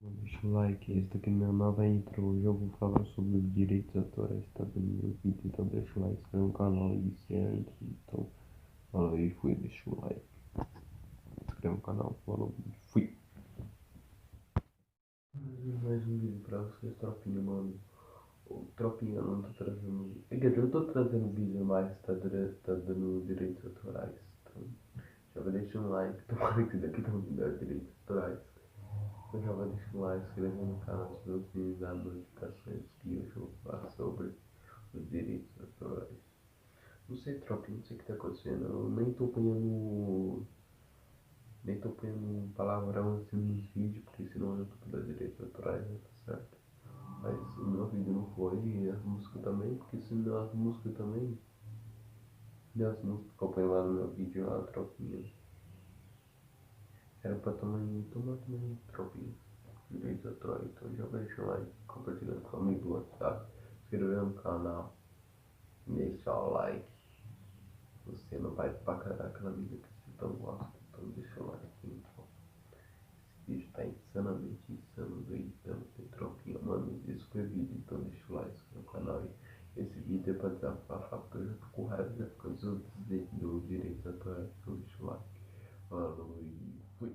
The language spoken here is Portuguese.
Deixa o like, esse daqui é minha nova intro. Hoje eu vou falar sobre os direitos autorais, tá vendo meu vídeo, então deixa o like, se inscreve no canal e isso é a intro. Então, falou aí, fui, deixa o like, se inscreve no canal, falou, fui. Mais um vídeo pra vocês, tropinha, mano. O tropinha não tá trazendo. Quer dizer, eu tô trazendo vídeo, mas tá dando direitos autorais. Então, já vai deixar um like, tomara que daqui não me dá direitos autorais. Eu já vou deixar um like, se inscrever no canal, ativa o sininho das notificações que hoje eu vou falar sobre os direitos autorais. Não sei, tropa, não sei o que tá acontecendo. Eu nem tô ponhando palavrão assim nos vídeos, porque senão o YouTube dá direitos autorais, né? Tá certo? Mas o meu vídeo não foi, e as músicas também, porque senão as músicas também. E as músicas que eu ponho lá no meu vídeo, lá, tropinha. Era pra tomar também, tropinha. Direitos autorais, então já vai deixar um like, compartilhando com o amigo do WhatsApp, se inscrever no canal, deixar o like. Você não vai pra caraca na mídia que você tão gosta, então deixa o like aqui, então. Esse vídeo tá insanamente insano, doidão, tem tropinha, mano, isso foi vídeo, então deixa o like no canal aí. Esse vídeo é pra desabafar, porque eu já tô com raiva, já por causa dos direitos autorais, então deixa o like. Falou e fui.